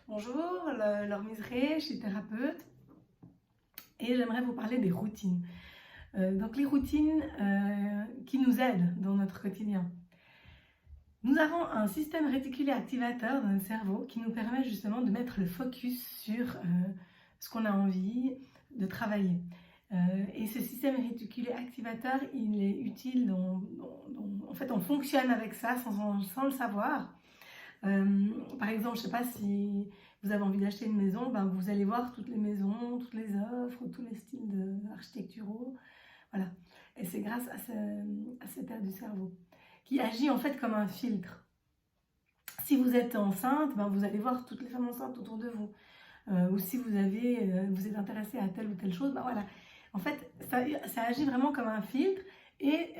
Bonjour, Laure Miseré, je suis thérapeute et j'aimerais vous parler des routines. Donc les routines qui nous aident dans notre quotidien. Nous avons un système réticulé activateur dans notre cerveau qui nous permet justement de mettre le focus sur ce qu'on a envie de travailler. Et ce système réticulé activateur, il est utile en fait on fonctionne avec ça sans le savoir. Par exemple, je ne sais pas si vous avez envie d'acheter une maison, ben vous allez voir toutes les maisons, toutes les offres, tous les styles architecturaux. Voilà. Et c'est grâce à cette aire du cerveau qui agit en fait comme un filtre. Si vous êtes enceinte, ben vous allez voir toutes les femmes enceintes autour de vous. Ou si vous êtes intéressé à telle ou telle chose, ben voilà. En fait, ça agit vraiment comme un filtre et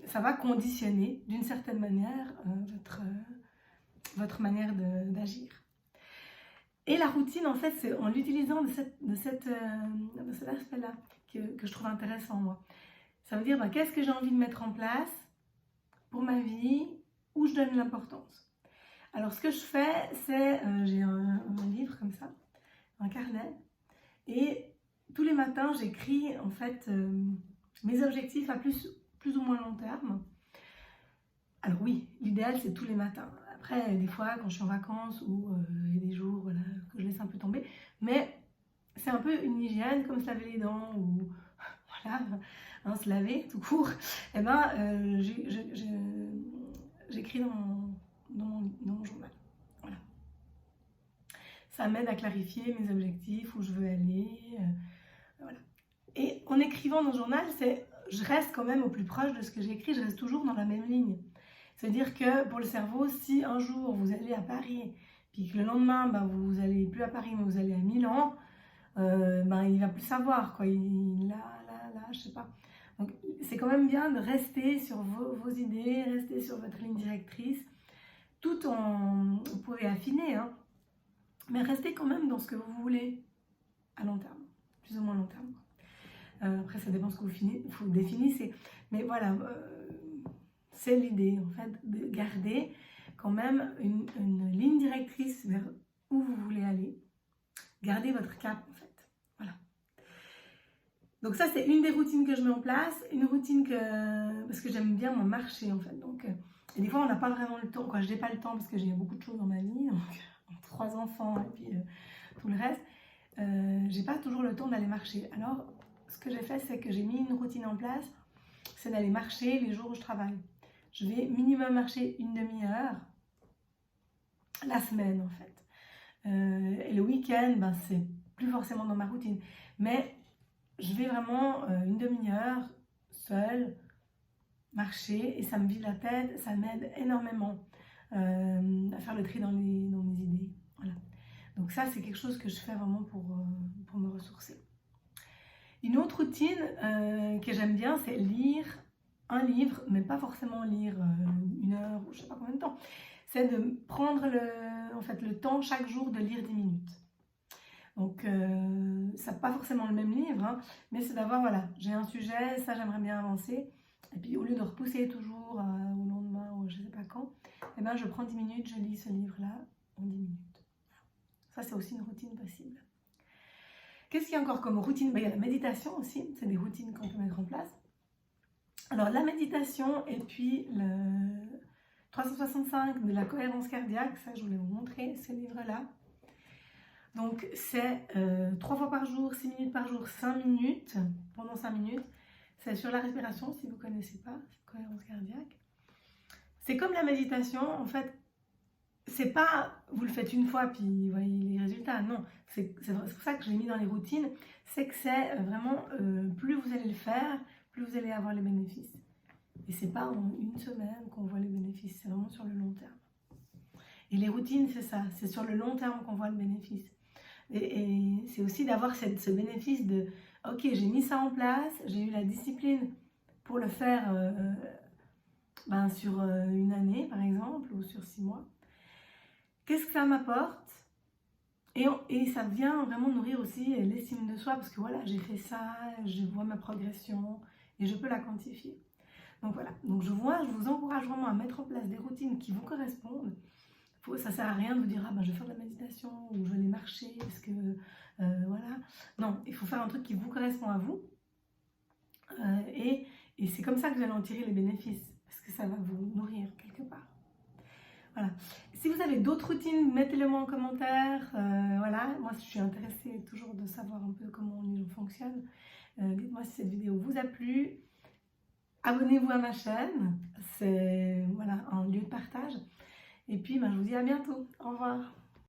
ça va conditionner d'une certaine manière votre manière d'agir. Et la routine, en fait, c'est en l'utilisant de cet aspect-là que je trouve intéressant, moi. Ça veut dire, ben, qu'est-ce que j'ai envie de mettre en place pour ma vie, où je donne l'importance. Alors, ce que je fais, c'est, j'ai un livre comme ça, un carnet, et tous les matins, j'écris, en fait, mes objectifs à plus ou moins long terme. Alors oui, l'idéal, c'est tous les matins. Après, des fois, quand je suis en vacances ou il y a des jours voilà, que je laisse un peu tomber, mais c'est un peu une hygiène, comme se laver les dents ou voilà, hein, se laver tout court. Et ben, j'écris dans mon journal. Voilà. Ça m'aide à clarifier mes objectifs, où je veux aller. Voilà. Et en écrivant dans le journal, je reste quand même au plus proche de ce que j'ai écrit, je reste toujours dans la même ligne. C'est-à-dire que pour le cerveau, si un jour vous allez à Paris, puis que le lendemain, ben, vous n'allez plus à Paris, mais vous allez à Milan, ben, il ne va plus savoir, quoi. Je sais pas. Donc c'est quand même bien de rester sur vos idées, rester sur votre ligne directrice, tout en... Vous pouvez affiner, hein, mais restez quand même dans ce que vous voulez à long terme, plus ou moins long terme. Après, ça dépend de ce que vous définissez. Mais voilà, c'est l'idée, en fait, de garder quand même une ligne directrice vers où vous voulez aller. Gardez votre cap, en fait. Voilà. Donc ça, c'est une des routines que je mets en place. Une routine parce que j'aime bien marcher, en fait. Donc, et des fois, on n'a pas vraiment le temps. Quoi, je n'ai pas le temps parce que j'ai beaucoup de choses dans ma vie. Donc, 3 enfants et puis tout le reste. J'ai pas toujours le temps d'aller marcher. Alors, ce que j'ai fait, c'est que j'ai mis une routine en place. C'est d'aller marcher les jours où je travaille. Je vais minimum marcher une demi-heure la semaine, en fait. Et le week-end, ben, c'est plus forcément dans ma routine. Mais je vais vraiment une demi-heure seule marcher et ça me vide la tête, ça m'aide énormément à faire le tri dans mes idées. Voilà. Donc ça, c'est quelque chose que je fais vraiment pour me ressourcer. Une autre routine que j'aime bien, c'est lire un livre, mais pas forcément lire 1 heure ou je sais pas combien de temps. C'est de prendre le temps chaque jour de lire 10 minutes. Donc, ça n'est pas forcément le même livre, hein, mais c'est d'avoir, voilà, j'ai un sujet, ça j'aimerais bien avancer. Et puis, au lieu de repousser toujours au lendemain ou je ne sais pas quand, eh ben, je prends 10 minutes, je lis ce livre-là en 10 minutes. Ça, c'est aussi une routine possible. Qu'est-ce qu'il y a encore comme routine? Ben, il y a la méditation aussi, c'est des routines qu'on peut mettre en place. Alors, la méditation et puis le 365 de la cohérence cardiaque, ça je voulais vous montrer, ce livre-là. Donc, c'est 3 fois par jour, 6 minutes par jour, 5 minutes, pendant 5 minutes. C'est sur la respiration, si vous ne connaissez pas, cohérence cardiaque. C'est comme la méditation, en fait, c'est pas, vous le faites une fois, puis vous voyez les résultats, non. C'est pour ça que je l'ai mis dans les routines, c'est que c'est vraiment, plus vous allez le faire, plus vous allez avoir les bénéfices. Et c'est pas en une semaine qu'on voit les bénéfices, c'est vraiment sur le long terme. Et les routines, c'est ça, c'est sur le long terme qu'on voit le bénéfice. Et c'est aussi d'avoir ce bénéfice de « Ok, j'ai mis ça en place, j'ai eu la discipline pour le faire sur 1 année, par exemple, ou sur 6 mois. Qu'est-ce que ça m'apporte ?» Et ça vient vraiment nourrir aussi l'estime de soi, parce que voilà, j'ai fait ça, je vois ma progression, et je peux la quantifier. Donc voilà, donc je vous encourage vraiment à mettre en place des routines qui vous correspondent. Ça ne sert à rien de vous dire « Ah ben je vais faire de la méditation ». méditation ou je vais aller marcher parce que voilà. Non, il faut faire un truc qui vous correspond à vous. Et c'est comme ça que vous allez en tirer les bénéfices, parce que ça va vous nourrir quelque part. Voilà. Si vous avez d'autres routines, mettez-le moi en commentaire. Voilà, moi je suis intéressée toujours de savoir un peu comment les gens fonctionnent. Dites-moi si cette vidéo vous a plu. Abonnez-vous à ma chaîne, c'est voilà, un lieu de partage. Et puis je vous dis à bientôt. Au revoir.